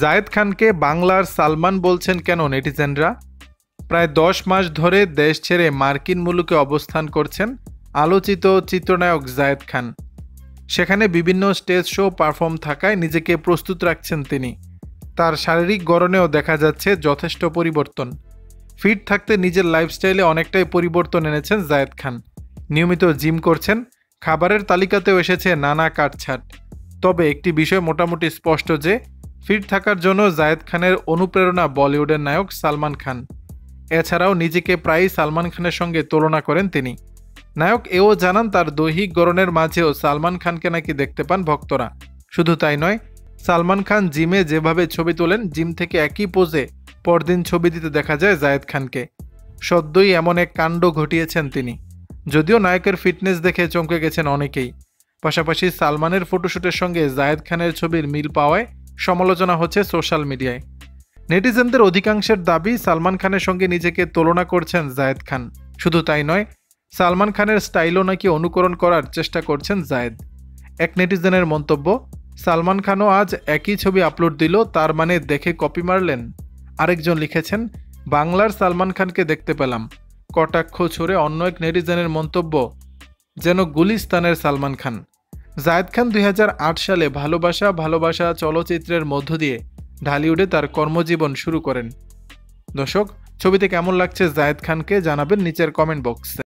জায়েদ খানকে বাংলার সালমান বলছেন কেন নেটিজেনরা? প্রায় ১০ মাস ধরে দেশ ছেড়ে মার্কিন মুলুকে অবস্থান করছেন আলোচিত চিত্রনায়ক জায়েদ খান। সেখানে বিভিন্ন স্টেজ শো পারফর্ম থাকায় নিজেকে প্রস্তুত রাখছেন তিনি। তার শারীরিক গড়নেও দেখা যাচ্ছে যথেষ্ট পরিবর্তন। ফিট থাকতে নিজের লাইফস্টাইলে অনেকটাই পরিবর্তন এনেছেন জায়েদ খান। নিয়মিত জিম করছেন, খাবারের তালিকাতেও এসেছে নানা কাটছাট। তবে একটি বিষয় মোটামুটি স্পষ্ট যে ফিট থাকার জন্য জায়েদ খানের অনুপ্রেরণা বলিউডের নায়ক সালমান খান। এছাড়াও নিজেকে প্রায়ই সালমান খানের সঙ্গে তুলনা করেন তিনি। নায়ক এও জানান তার দৈহিক গড়নের মাঝেও সালমান খানকে নাকি দেখতে পান ভক্তরা। শুধু তাই নয়, সালমান খান জিমে যেভাবে ছবি তোলেন, জিম থেকে একই পোজে পরদিন ছবি দিতে দেখা যায় জায়েদ খানকে। সদ্যই এমন এক কাণ্ড ঘটিয়েছেন তিনি। যদিও নায়কের ফিটনেস দেখে চমকে গেছেন অনেকেই। পাশাপাশি সালমানের ফটোশুটের সঙ্গে জায়েদ খানের ছবির মিল পাওয়ায় সমালোচনা হচ্ছে সোশ্যাল মিডিয়ায়। নেটিজেনদের অধিকাংশের দাবি সালমান খানের সঙ্গে নিজেকে তুলনা করছেন জায়েদ খান। শুধু তাই নয়, সালমান খানের স্টাইলও নাকি অনুকরণ করার চেষ্টা করছেন জায়েদ। এক নেটিজেনের মন্তব্য, সালমান খানও আজ একই ছবি আপলোড দিল, তার মানে দেখে কপি মারলেন। আরেকজন লিখেছেন, বাংলার সালমান খানকে দেখতে পেলাম। কটাক্ষ ছুড়ে অন্য এক নেটিজেনের মন্তব্য, যেন গুলিস্তানের সালমান খান। জায়েদ খান ২০০৮ সালে ভালোবাসা ভালোবাসা চলচ্চিত্রের মধ্য দিয়ে ঢালিউডে তার কর্মজীবন শুরু করেন। দর্শক, ছবিতে কেমন লাগছে জায়েদ খানকে জানাবেন নিচের কমেন্ট বক্সে।